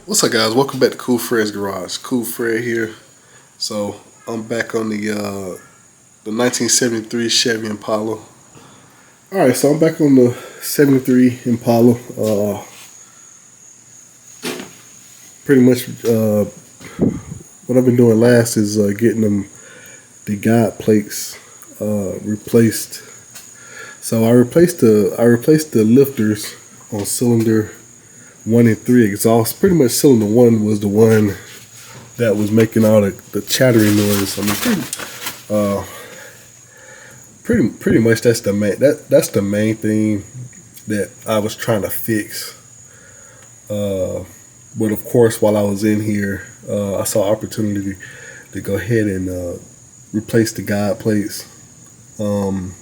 What's up, guys? Welcome back to Cool Fred's Garage. Cool Fred here. So I'm back on the 1973 Chevy Impala. All right, so I'm back on the 73 Impala. Pretty much what I've been doing last is getting the guide plates replaced. So I replaced the lifters on cylinder 1 and 3 exhaust. Pretty much cylinder 1 was the one that was making all the chattering noise. I mean, pretty much that's the main thing that I was trying to fix. But of course, while I was in here, I saw opportunity to go ahead and replace the guide plates. The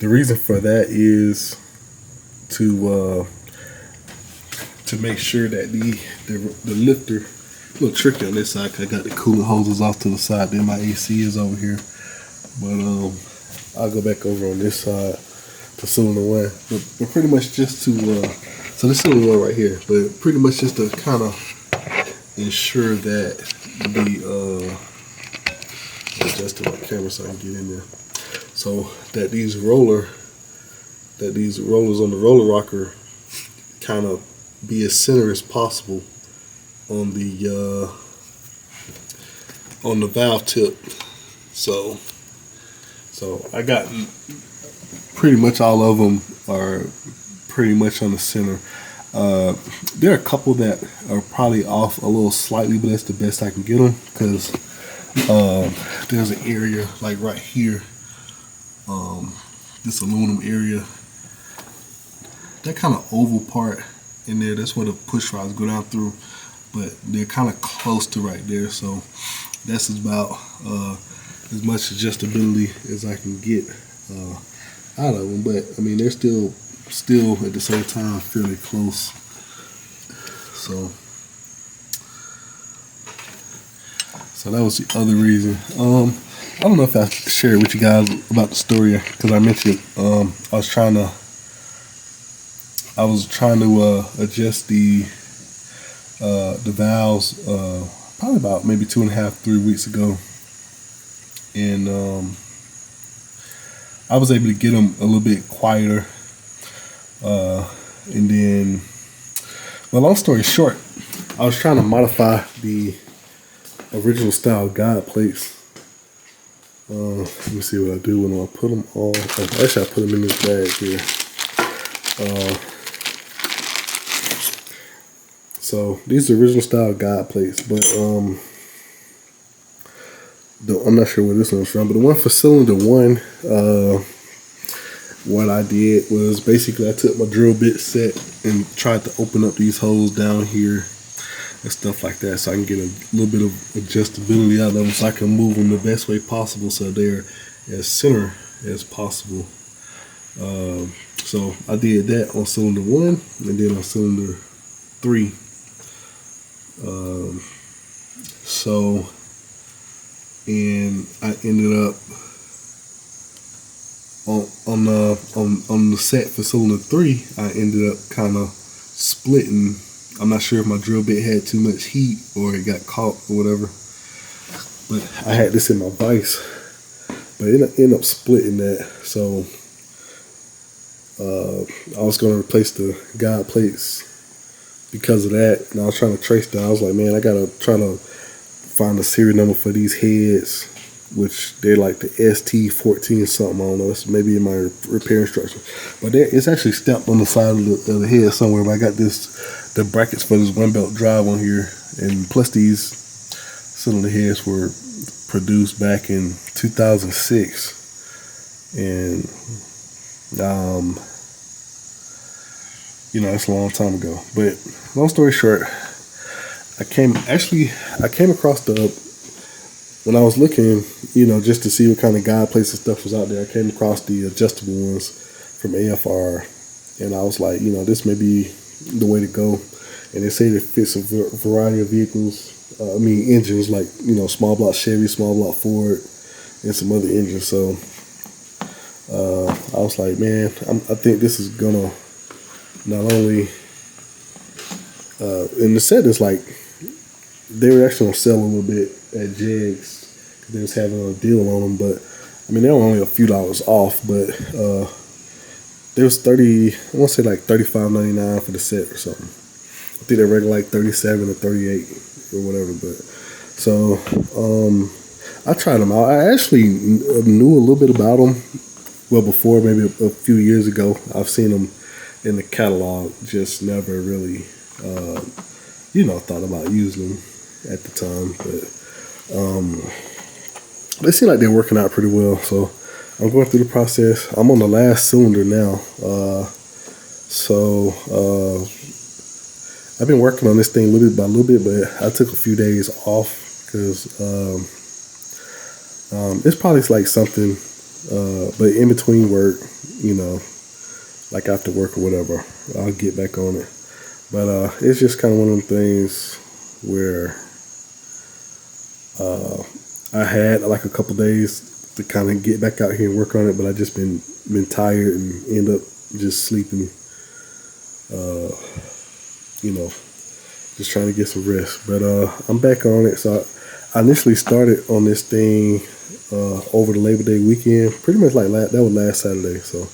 reason for that is to make sure that the lifter, a little tricky on this side, 'cause I got the coolant hoses off to the side, then my AC is over here. But I'll go back over on this side to cylinder 1. But pretty much just to so this cylinder 1 right here, but pretty much just to kind of ensure that adjusting my camera so I can get in there, so that these rollers on the roller rocker kind of be as center as possible on the valve tip. So I got pretty much all of them are pretty much on the center. There are a couple that are probably off a little slightly, but that's the best I can get them, because there's an area like right here, this aluminum area, that kind of oval part in there, that's where the push rods go down through, but they're kind of close to right there. So that's about as much adjustability as I can get out of them. But I mean, they're still at the same time fairly close. So that was the other reason. I don't know if I shared with you guys about the story, because I mentioned I was trying to adjust the valves probably about maybe 2.5-3 weeks ago, and I was able to get them a little bit quieter, and then, well, long story short, I was trying to modify the original style guide plates. Let me see what I do when I put them on. Oh, actually, I put them in this bag here. So these are original style guide plates, but I'm not sure where this one's from, but the one for cylinder 1, what I did was basically I took my drill bit set and tried to open up these holes down here and stuff like that, so I can get a little bit of adjustability out of them, so I can move them the best way possible, so they're as center as possible. So I did that on cylinder 1, and then on cylinder 3. And I ended up on the set for cylinder 3. I ended up kind of splitting. I'm not sure if my drill bit had too much heat or it got caught or whatever, but I had this in my vise, but it ended up splitting that. So I was going to replace the guide plates because of that, and I was trying to trace that. I was like, man, I gotta try to find the serial number for these heads, which they're like the ST14 something. I don't know. It's maybe in my repair instructions, but it's actually stamped on the side of the head somewhere. But I got the brackets for this 1-belt drive on here, and plus these cylinder heads were produced back in 2006, and you know, it's a long time ago. But long story short, I came across when I was looking, you know, just to see what kind of guide plates and stuff was out there, I came across the adjustable ones from AFR, and I was like, you know, this may be the way to go. And they say it fits a variety of vehicles, engines, like, you know, small block Chevy, small block Ford, and some other engines. So I was like, man, I think this is gonna not only and the set is like, they were actually on sale a little bit at Jegs. They was having a deal on them, but I mean, they were only a few dollars off, but there was 30, I want to say like $35.99 for the set or something. I think they're regular like 37 or 38 or whatever. But so I tried them out. I actually knew a little bit about them. Well, before, maybe a few years ago, I've seen them in the catalog. Just never really, thought about using them at the time. But they seem like they're working out pretty well. So I'm going through the process. I'm on the last cylinder now. I've been working on this thing little bit by little bit, but I took a few days off because it's probably like something, but in between work, like after work or whatever, I'll get back on it. But it's just kind of one of them things where I had like a couple days to kind of get back out here and work on it, but I just been tired and end up just sleeping, just trying to get some rest. But I'm back on it. So I initially started on this thing over the Labor Day weekend, pretty much like that was last Saturday. So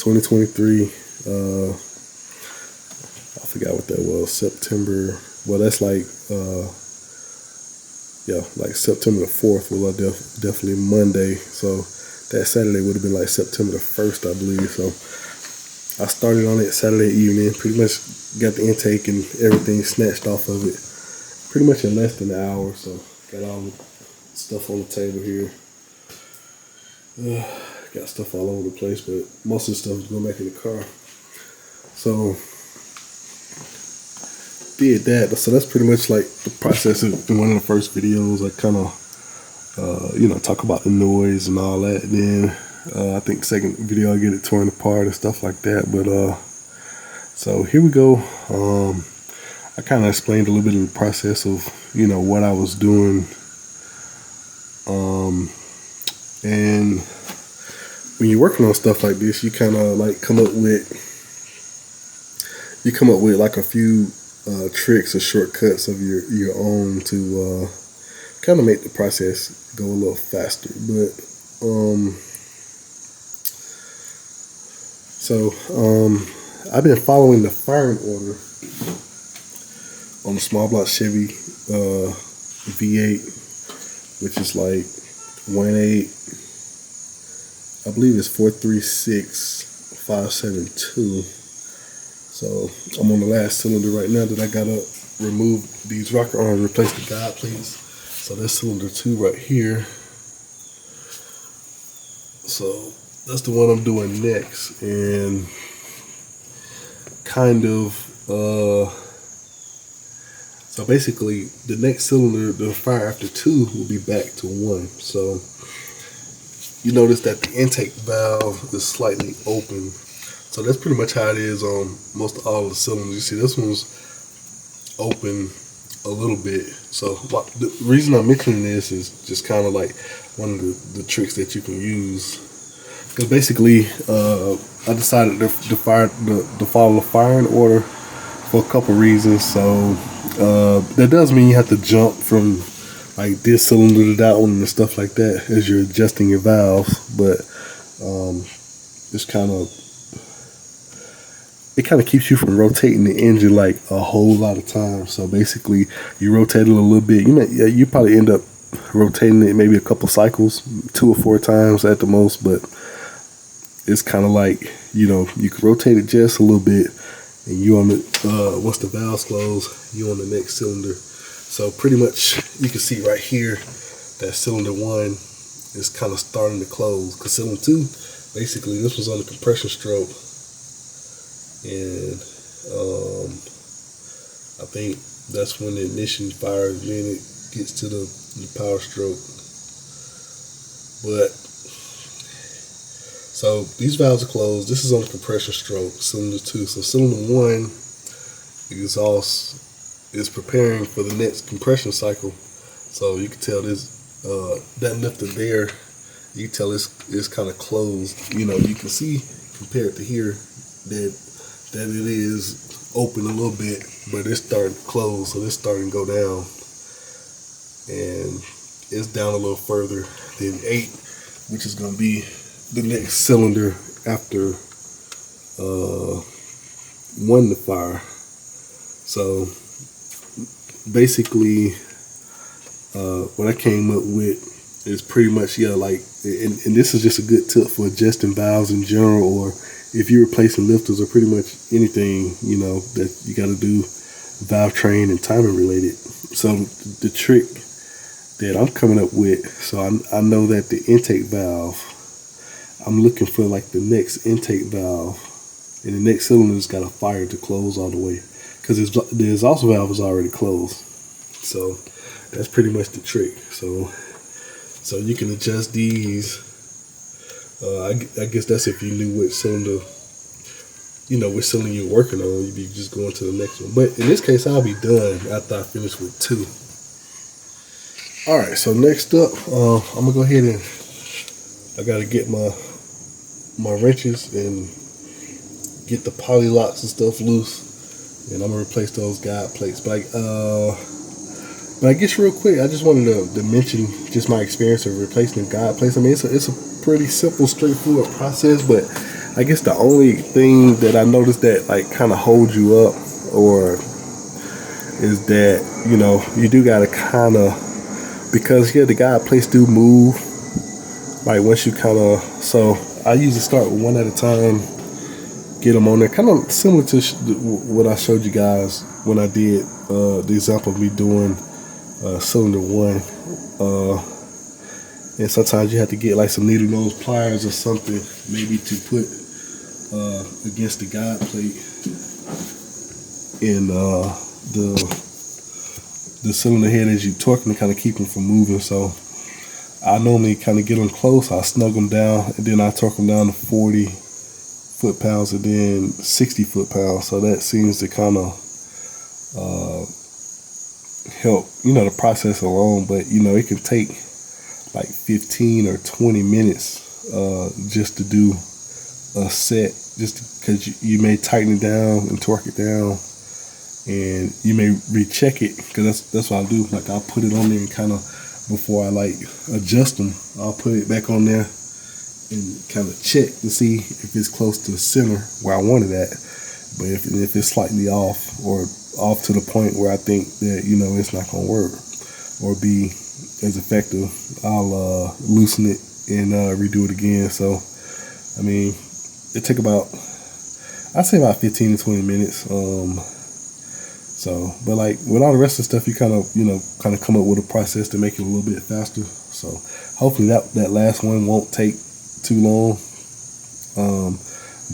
2023, I forgot what that was, September. Well, that's like like September the 4th was definitely Monday. So that Saturday would have been like September the 1st, I believe. So I started on it Saturday evening, pretty much got the intake and everything snatched off of it pretty much in less than an hour. So got all the stuff on the table here. Got stuff all over the place, but most of the stuff is going back in the car. So did that. So that's pretty much like the process in one of the first videos. I kind of talk about the noise and all that. And then I think second video I get it torn apart and stuff like that. But so here we go. I kind of explained a little bit of the process of what I was doing. And when you're working on stuff like this, you kind of like come up with like a few tricks or shortcuts of your own to kind of make the process go a little faster. But I've been following the firing order on the small block Chevy V8, which is like 1.8, I believe it's 436,572. So I'm on the last cylinder right now that I gotta remove these rocker arms, replace the guide plates. So that's cylinder 2 right here. So that's the one I'm doing next, and kind of so basically the next cylinder, the fire after 2 will be back to 1. So you notice that the intake valve is slightly open. So that's pretty much how it is on most of all the cylinders. You see this one's open a little bit. So the reason I'm mentioning this is just kind of like one of the tricks that you can use. Because basically I decided to follow the firing order for a couple reasons. So that does mean you have to jump from like this cylinder to that one and stuff like that as you're adjusting your valves. But it's it kind of keeps you from rotating the engine like a whole lot of times. So basically you rotate it a little bit. You probably end up rotating it maybe a couple cycles, 2 or 4 times at the most. But it's kind of like, you can rotate it just a little bit, and you on the once the valves close, you on the next cylinder. So pretty much you can see right here that cylinder 1 is kind of starting to close, because cylinder 2, basically this was on the compression stroke, and I think that's when the ignition fires, then it gets to the power stroke. But so these valves are closed. This is on the compression stroke, cylinder 2. So cylinder 1 exhaust is preparing for the next compression cycle. So you can tell this that lifter there, you can tell it's kind of closed. You can see compared to here that it is open a little bit, but it's starting to close, so it's starting to go down, and it's down a little further than 8, which is going to be the next cylinder after 1 to fire. So basically, what I came up with is pretty much, yeah, like, and this is just a good tip for adjusting valves in general, or if you're replacing lifters, or pretty much anything, you know, that you got to do valve train and timing related. So the trick that I'm coming up with, so I know that the intake valve, I'm looking for like the next intake valve, and the next cylinder's got a fire to close all the way, because the exhaust valve is already closed. So that's pretty much the trick. So you can adjust these. I guess that's if you knew which cylinder, you know, which cylinder you're working on, you'd be just going to the next one. But in this case, I'll be done after I finish with 2. All right, so next up, I'm gonna go ahead and I gotta get my wrenches and get the poly locks and stuff loose, and I'm gonna replace those guide plates. But I guess real quick, I just wanted to mention just my experience of replacing the guide plates. I mean, it's a pretty simple, straightforward process, but I guess the only thing that I noticed that like kind of holds you up, or is that, you know, you do gotta kind of, because the guide plates do move, like once you kind of, so I usually start with 1 at a time, get them on there, kind of similar to what I showed you guys when I did the example of me doing cylinder 1, and sometimes you have to get like some needle nose pliers or something, maybe to put against the guide plate in the cylinder head as you torque them to kind of keep them from moving. So I normally kind of get them close, I snug them down, and then I torque them down to 40 foot-pounds and then 60 foot-pounds. So that seems to kind of help, you know, the process along. But you know, it can take like 15 or 20 minutes just to do a set, just because you may tighten it down and torque it down, and you may recheck it, because that's what I do. Like, I'll put it on there and kind of, before I like adjust them, I'll put it back on there and kind of check to see if it's close to the center where I want it at. But if it's slightly off, or off to the point where I think that, you know, it's not gonna work or be as effective, I'll loosen it and redo it again. So I mean, it took about, I'd say about 15 to 20 minutes. So, but like with all the rest of the stuff, you kind of come up with a process to make it a little bit faster. So hopefully that last one won't take too long.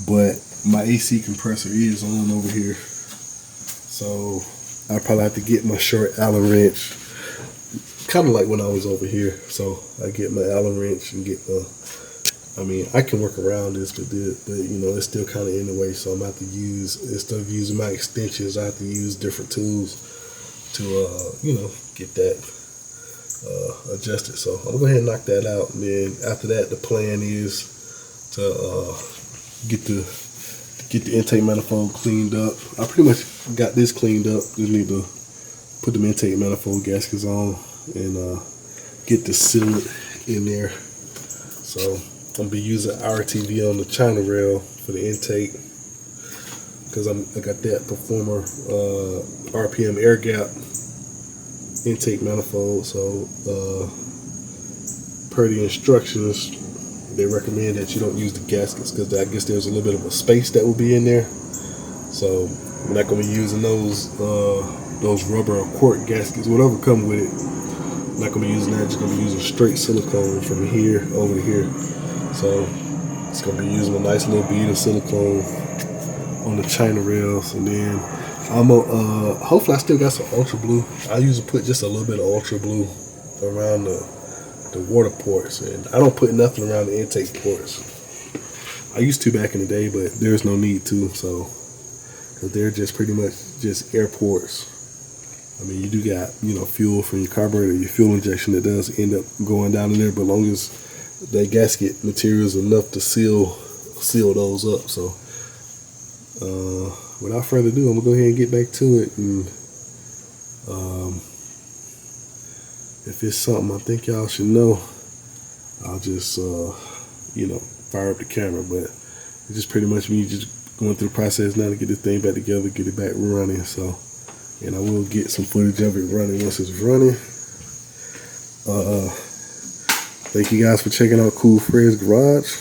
But my AC compressor is on over here, so I probably have to get my short Allen wrench, kind of like when I was over here. So I get my Allen wrench and get my, I mean, I can work around this, but you know, it's still kind of in the way. So I'm going to have to use, instead of using my extensions, I have to use different tools to, you know, get that adjusted. So I'm going to go ahead and knock that out. And then after that, the plan is to get the intake manifold cleaned up. I pretty much got this cleaned up. Just need to put the intake manifold gaskets on and get the sealant in there. So I'm gonna be using RTV on the China rail for the intake, because I got that Performer RPM air gap intake manifold. So per the instructions, they recommend that you don't use the gaskets, because I guess there's a little bit of a space that will be in there. So we're not going to be using those rubber or cork gaskets, whatever come with it. I'm not going to be using that. Just going to be using straight silicone from here over to here. So it's going to be using a nice little bead of silicone on the China rails, and then I'm hopefully I still got some ultra blue. I usually put just a little bit of ultra blue around the water ports, and I don't put nothing around the intake ports. I used to back in the day, but there's no need to. So, because they're just pretty much just air ports. I mean, you do got, you know, fuel from your carburetor, your fuel injection that does end up going down in there, but as long as that gasket material is enough to seal those up. So without further ado, I'm gonna go ahead and get back to it. And if it's something I think y'all should know, I'll just fire up the camera. But it's just pretty much me just going through the process now to get this thing back together, get it back running. So, and I will get some footage of it running once it's running. Thank you guys for checking out Cool Fred's Garage.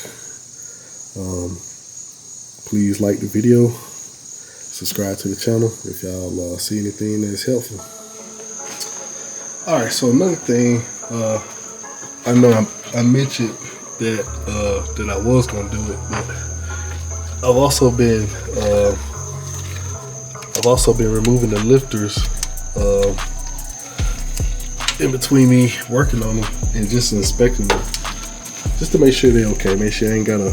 Please like the video, subscribe to the channel if y'all see anything that's helpful. Alright, so another thing, I know I mentioned that that I was gonna do it, but I've also been removing the lifters in between me working on them and just inspecting them, just to make sure they're okay, make sure I ain't got a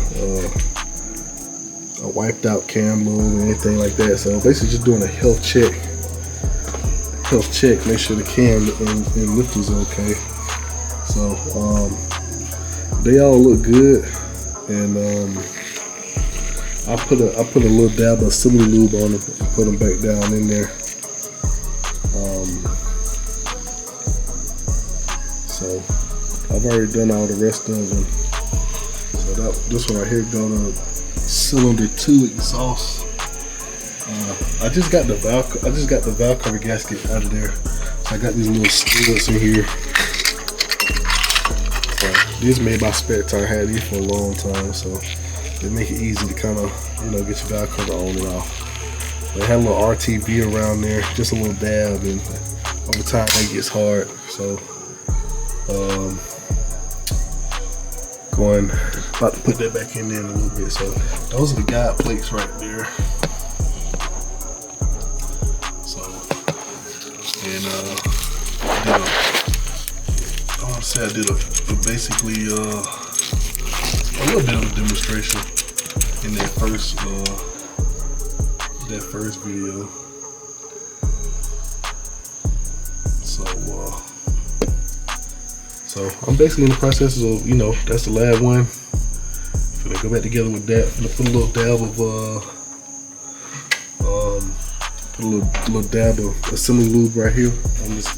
wiped out cam lobe or anything like that. So basically just doing a health check, make sure the cam and lifters are okay. So they all look good, and I put a little dab of assembly lube on them and put them back down in there. So I've already done all the rest of them. So this one right here go to cylinder 2 exhaust. I just got the valve cover gasket out of there. So I got these little studs in here. These made by Spare Tire. I had these for a long time, so they make it easy to kind of get your valve cover on and off. They had a little RTV around there, just a little dab, and over time it gets hard. So about to put that back in there in a little bit. So those are the guide plates right there. So, and I did basically a little bit of a demonstration in that first video. So I'm basically in the process of, that's the last one. I'm gonna go back together with that. I'm gonna put a little dab of assembly lube right here on this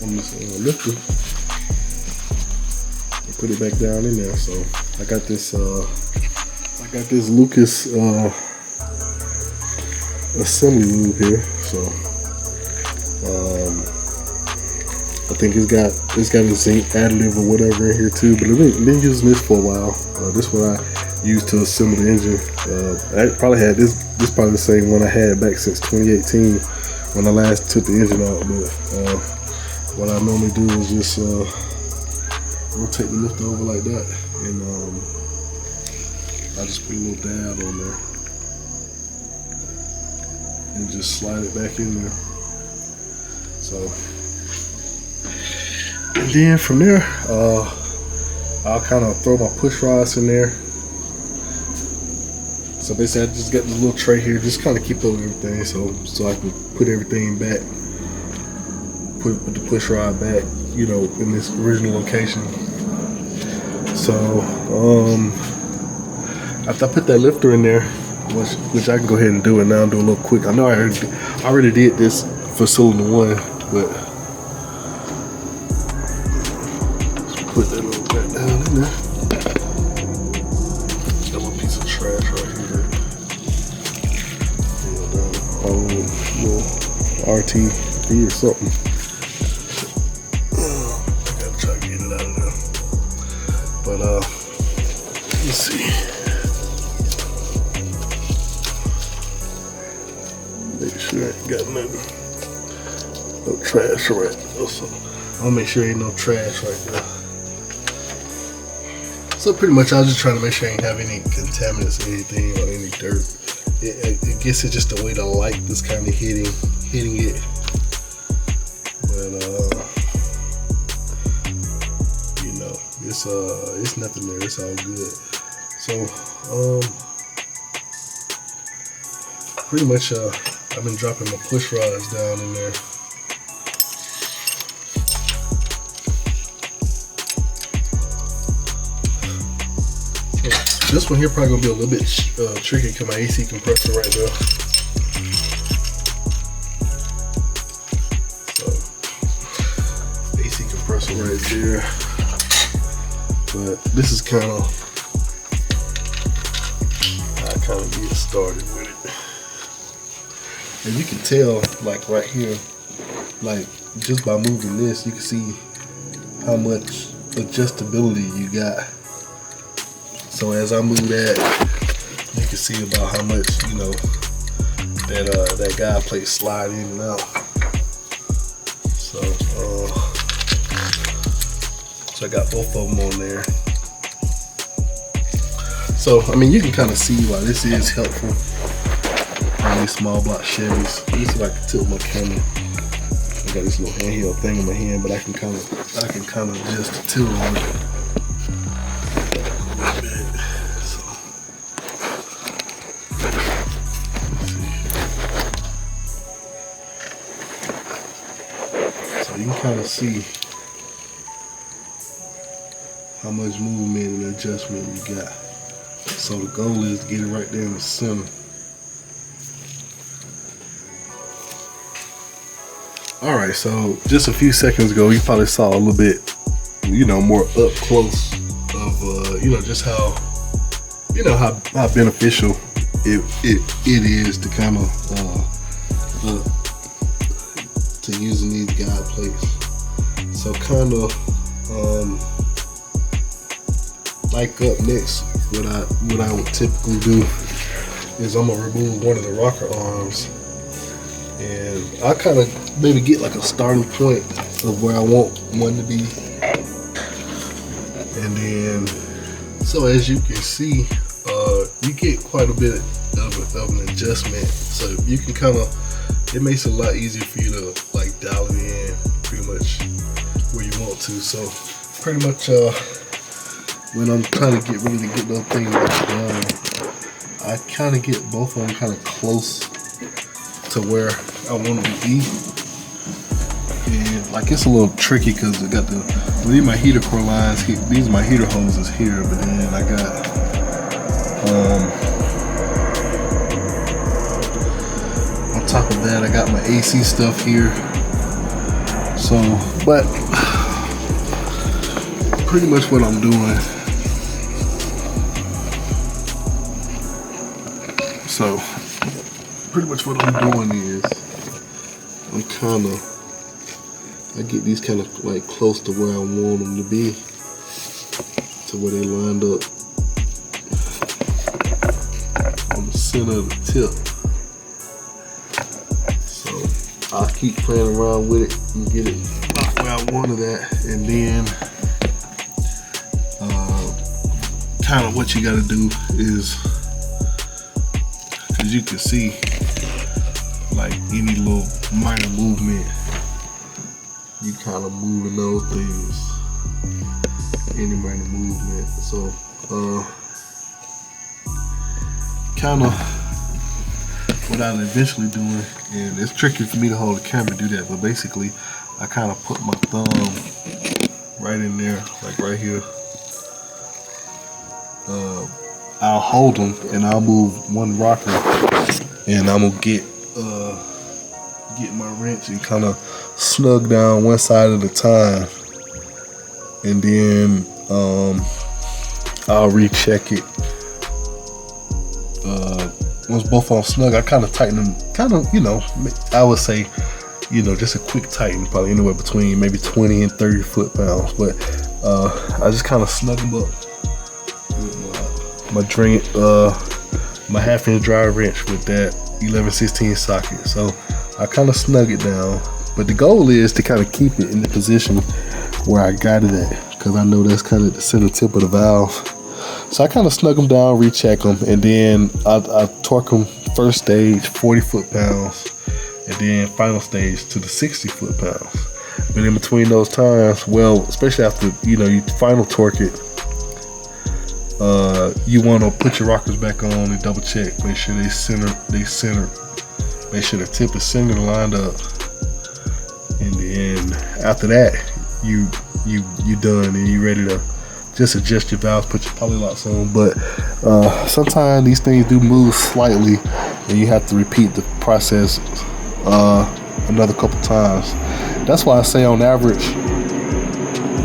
lifter. And put it back down in there. So I got this Lucas assembly lube here. So I think it's got a zinc additive or whatever in here too, but I've been using this for a while. This one I used to assemble the engine. I probably had this probably the same one I had back since 2018 when I last took the engine out. But what I normally do is just rotate the lifter over like that, and I just put a little dab on there and just slide it back in there. So. And then from there, I'll kind of throw my push rods in there. So basically I just got this little tray here, just kind of keep over everything, so I can put everything back, put the push rod back, in this original location. So after I put that lifter in there, which I can go ahead and do it now, do a little quick. I know I already did this for cylinder 1, but put that little back down in there. Got one piece of trash right here. Little RTV or something. I gotta try to get it out of there. But let's see. Make sure I ain't got nothing. No trash right there. So I'll make sure ain't no trash right there. So pretty much I was just trying to make sure I ain't have any contaminants or anything or any dirt. I guess it's just the way the light is kind of hitting it. But it's nothing there. It's all good. So pretty much I've been dropping my push rods down in there. This one here probably gonna be a little bit tricky because my AC compressor right there. So right there. But this is kind of how I kind of get started with it. And you can tell, like right here, like just by moving this, you can see how much adjustability you got. So as I move that, you can see about how much, you know, that guide plate slide in and out. So so I got both of them on there. So I mean, you can kind of see why this is helpful on these small block Chevys. Let me see if I can tilt my camera. I got this little handheld thing in my hand, but I can kind of adjust the tilt on it. You can kind of see how much movement and adjustment you got. So the goal is to get it right there in the center. Alright, so just a few seconds ago, you probably saw a little bit, you know, more up close of, you know, just how, you know, how beneficial it is to kind of, to using these guide plates. So kind of like up next, what I would typically do is I'm gonna remove one of the rocker arms, and I kind of maybe get like a starting point of where I want one to be, and then so as you can see, you get quite a bit of an adjustment. So you can kind of, it makes it a lot easier for you to like dial it in pretty much where you want to. So pretty much when I'm trying to get ready to get those things done, I kind of get both of them kind of close to where I want them to be. And like it's a little tricky because I got these my heater core lines, these are my heater hoses here, but then I got on top of that I got my AC stuff here. So, but pretty much what I'm doing, so pretty much what I'm doing is I get these kind of like close to where I want them to be, to where they lined up on the center of the tip. So I'll keep playing around with it and get it about where I wanted that, and then kind of what you got to do is, because you can see like any little minor movement, you kind of moving those things, any minor movement. So kind of what I'm eventually doing, and it's tricky for me to hold the camera and do that, but basically I kind of put my thumb right in there, like right here. I'll hold them and I'll move one rocker, and I'm gonna get my wrench and kind of snug down one side at a time, and then I'll recheck it. Once both of them snug, I kind of tighten them, kind of, you know, I would say, you know, just a quick tighten, probably anywhere between maybe 20 and 30 foot-pounds, but I just kind of snug them up with my half-inch drive wrench with that 11/16 socket. So I kind of snug it down, but the goal is to kind of keep it in the position where I got it at, because I know that's kind of the center tip of the valve. So I kind of snug them down, recheck them, and then I torque them first stage 40 foot-pounds, and then final stage to the 60 foot-pounds. But in between those times, well, especially after, you know, you final torque it, you want to put your rockers back on and double check, make sure they center, make sure the tip is centered and lined up, and then after that you done and you ready to just adjust your valves, put your poly locks on. But sometimes these things do move slightly, and you have to repeat the process another couple times. That's why I say on average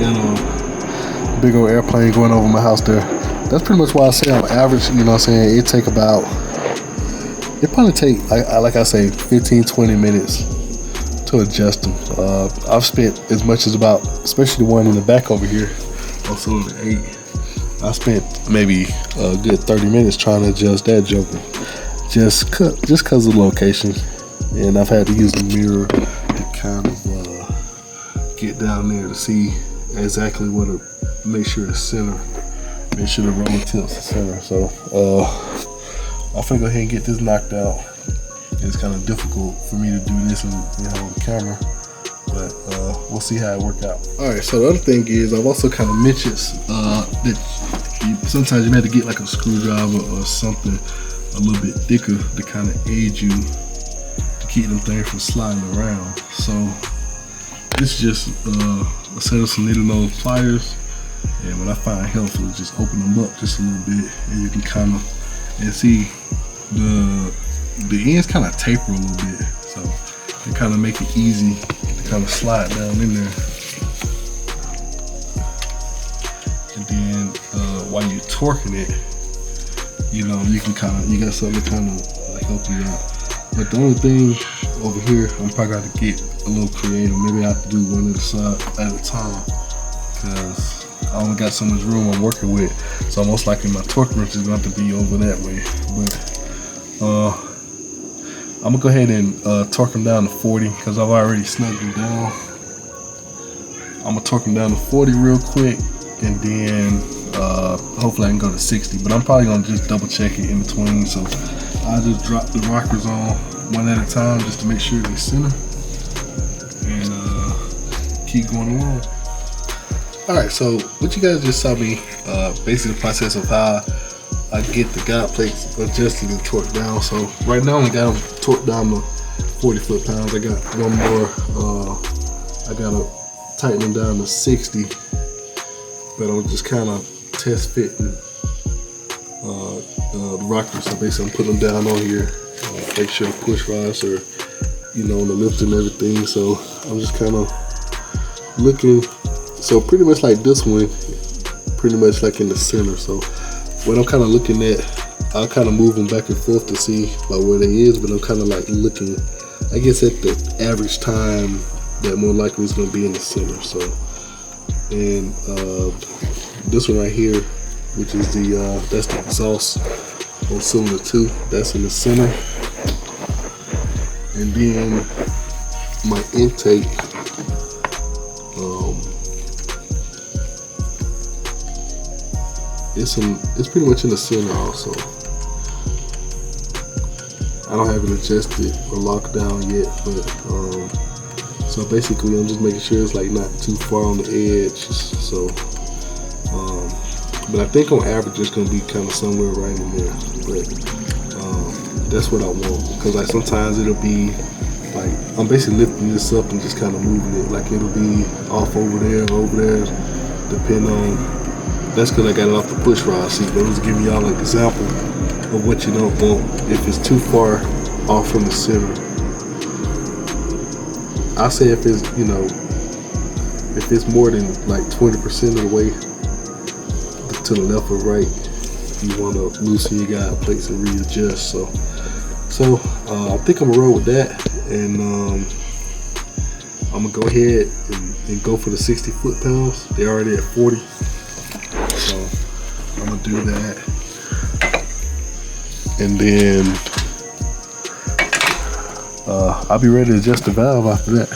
got a big old airplane going over my house there. That's pretty much why I say on average, you know what I'm saying, it probably take, like I say, 15-20 minutes to adjust them. I've spent as much as about, especially the one in the back over here, also the 8. I spent maybe a good 30 minutes trying to adjust that joker, just cause of the location, and I've had to use the mirror to kind of get down there to see exactly what to make sure it's center, make sure the roller tips are center. So I'm gonna go ahead and get this knocked out. It's kind of difficult for me to do this on the camera, but we'll see how it works out. All right, so the other thing is I've also kind of mentioned that sometimes you have to get like a screwdriver or something a little bit thicker to kind of aid you to keep them things from sliding around. So this is just a set of some needle nose pliers, and what I find helpful is just open them up just a little bit, and you can kind of see the ends kind of taper a little bit, so it kind of make it easy to kind of slide down in there. And then while you're torquing it, you got something to kind of help you out. But the only thing over here, I'm probably got to get a little creative. Maybe I have to do one at a time, because I only got so much room I'm working with. So most likely my torque wrench is going to have to be over that way. But I'm gonna go ahead and torque them down to 40, because I've already snugged them down. I'm gonna torque them down to 40 real quick, and then hopefully I can go to 60. But I'm probably gonna just double check it in between. So I'll just drop the rockers on one at a time just to make sure they center, and keep going along. All right, so what you guys just saw me, basically the process of how I get the guide plates adjusted and torqued down. So right now I only got them torqued down to 40 foot-pounds. I got one more, I gotta tighten them down to 60, but I'm just kind of test fitting the rockers. So basically I'm putting them down on here, make sure the push rods are, on the lift and everything. So I'm just kind of looking, so pretty much like this one, pretty much like in the center. So what I'm kind of looking at, I'll kind of move them back and forth to see like where they is, but I'm kind of like looking, I guess, at the average time that more likely is going to be in the center. So, and this one right here, which is that's the exhaust on cylinder 2, that's in the center. And then my intake, it's pretty much in the center also. I don't have it adjusted or locked down yet, but so basically I'm just making sure it's like not too far on the edge. So but I think on average it's gonna be kind of somewhere right in there. But that's what I want, because like sometimes it'll be like I'm basically lifting this up and just kind of moving it, like it'll be off over there or over there, depending on. That's because I got it off the push rod seat, but I was giving y'all an example of what you don't want if it's too far off from the center. I say if it's, if it's more than like 20% of the way to the left or right, you want to loosen your guide plates and readjust. So I think I'm gonna roll with that, and I'm gonna go ahead and go for the 60 foot-pounds. They're already at 40. So I'm gonna do that, and then I'll be ready to adjust the valve after that.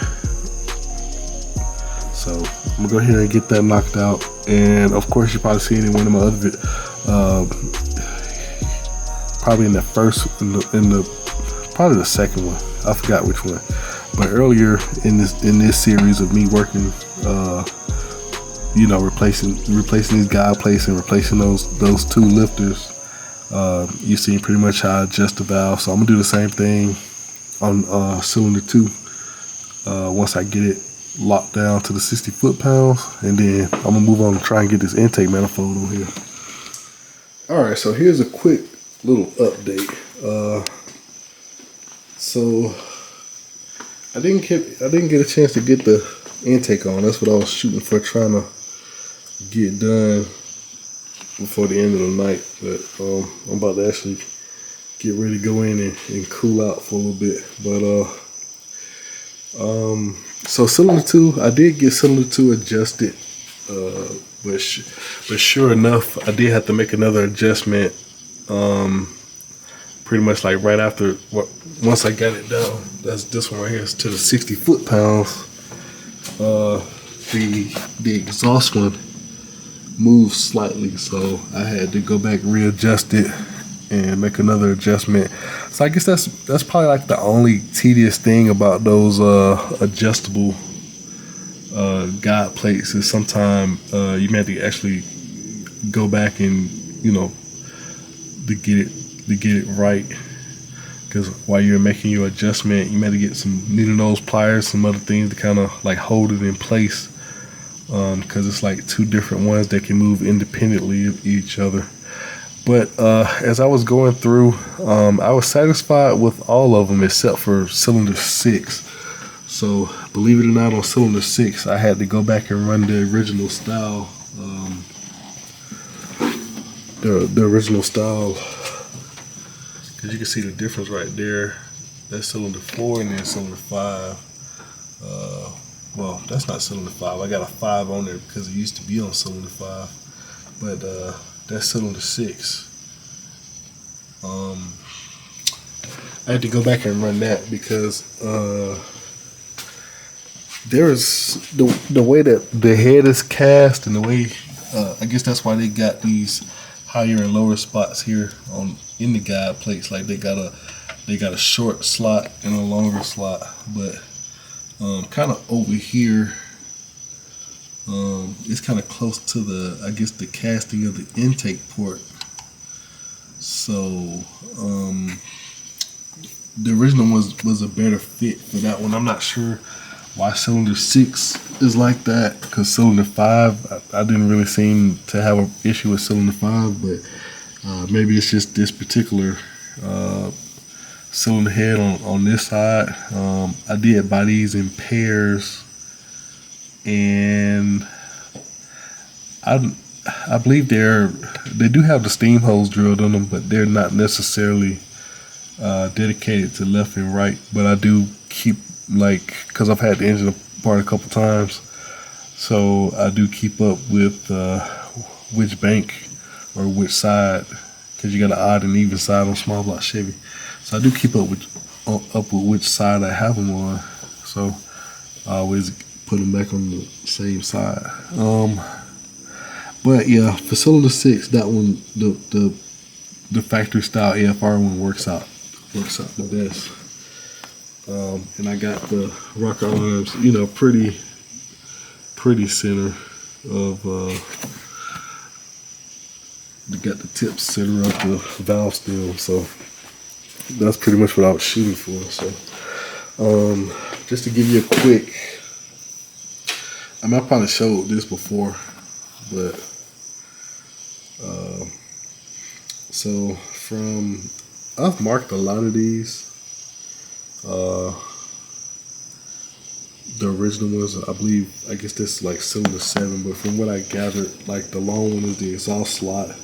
So I'm gonna go ahead and get that knocked out, and of course you probably seen it in one of my other probably in the first, probably the second one. I forgot which one, but earlier in this series of me working, replacing these guide plates and replacing those 2 lifters, you've seen pretty much how I adjust the valve. So I'm gonna do the same thing on cylinder 2 once I get it locked down to the 60 foot-pounds, and then I'm gonna move on and try and get this intake manifold on here. All right, so here's a quick little update. So I didn't get a chance to get the intake on. That's what I was shooting for, trying to get done before the end of the night. But I'm about to actually get ready to go in and cool out for a little bit. But so cylinder 2, I did get cylinder 2 adjusted, but sure enough, I did have to make another adjustment. Pretty much like right after, once I got it down, that's this one right here, to the 60 foot-pounds. The exhaust one moved slightly, so I had to go back, readjust it, and make another adjustment. So I guess that's probably like the only tedious thing about those adjustable guide plates, is sometimes you may have to actually go back and, you know, to get it right. Because while you're making your adjustment, you may have to get some needle nose pliers, some other things to kind of like hold it in place. Because it's like two different ones that can move independently of each other. But as I was going through, I was satisfied with all of them except for cylinder 6. So believe it or not, on cylinder 6, I had to go back and run the original style. The original style, because you can see the difference right there. That's cylinder 4 and then cylinder 5. Well, that's not cylinder 5. I got a 5 on there because it used to be on cylinder 5. But that's cylinder 6. I had to go back and run that because there's the way that the head is cast, and the way I guess that's why they got these higher and lower spots here in the guide plates. Like they got a short slot and a longer slot, but kind of over here, it's kind of close to the, I guess, the casting of the intake port. So the original was a better fit for that one. I'm not sure why cylinder 6 is like that, because cylinder 5, I didn't really seem to have an issue with cylinder 5, but maybe it's just this particular cylinder head on this side. I did buy these in pairs, and I believe they do have the steam hose drilled on them, but they're not necessarily dedicated to left and right. But I do keep, like, because I've had the engine apart a couple times, so I do keep up with which bank or which side, because you got an odd and even side on small block Chevy. So I do keep up with which side I have them on. So I always put them back on the same side. But yeah, for cylinder 6, that one, the factory style AFR one works out the best. And I got the rocker arms, you know, pretty center of. Got the tip center of the valve stem, so that's pretty much what I was shooting for. So just to give you a quick, I mean, I probably showed this before, but so I've marked a lot of these. The original ones, I believe, I guess this is like cylinder 7, but from what I gathered, like the long one is the exhaust slot,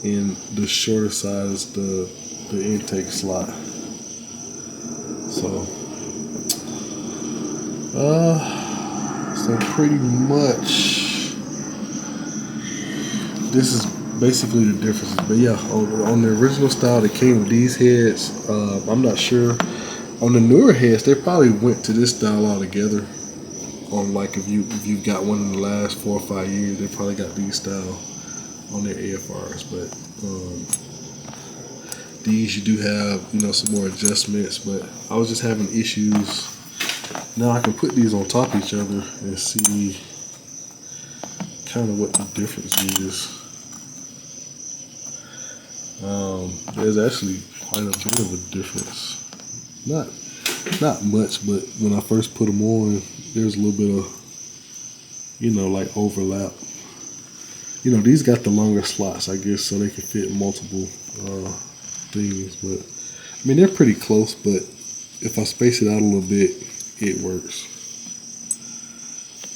and the shorter side is the intake slot. So so pretty much this is basically the differences. But yeah, on the original style that came with these heads, I'm not sure. On the newer heads, they probably went to this style altogether. On, like, if you've got one in the last 4 or 5 years, they probably got these style on their AFRs. But these, you do have, you know, some more adjustments. But I was just having issues. Now I can put these on top of each other and see kind of what the difference is. There's actually quite a bit of a difference. Not much, but when I first put them on, there's a little bit of, you know, like overlap. You know, these got the longer slots, I guess, so they can fit multiple things. But I mean, they're pretty close, but if I space it out a little bit, it works.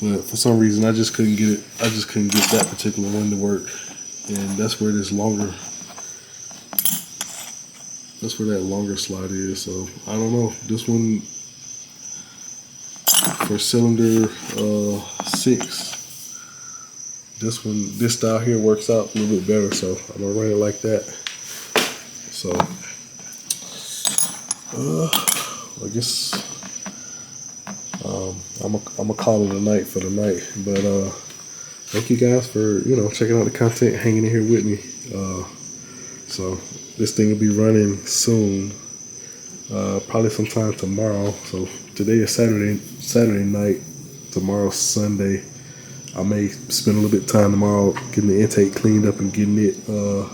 but for some reason I just couldn't get it. I just couldn't get that particular one to work, and that's where this longer. That's where that longer slide is. So I don't know. This one for cylinder 6. This style here works out a little bit better. So I'm gonna run it like that. So I guess I'm gonna call it a night for the night. But thank you guys for checking out the content, hanging in here with me. So this thing will be running soon, probably sometime tomorrow. So today is Saturday night. Tomorrow's Sunday. I may spend a little bit of time tomorrow getting the intake cleaned up and getting the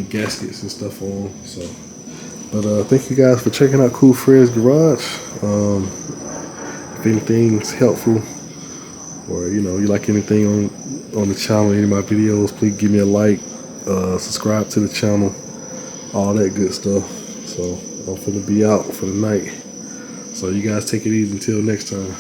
gaskets and stuff on. So, but thank you guys for checking out Cool Fred's Garage. If anything's helpful, or you like anything on the channel, any of my videos, please give me a like, subscribe to the channel, all that good stuff. So I'm finna be out for the night. So you guys take it easy until next time.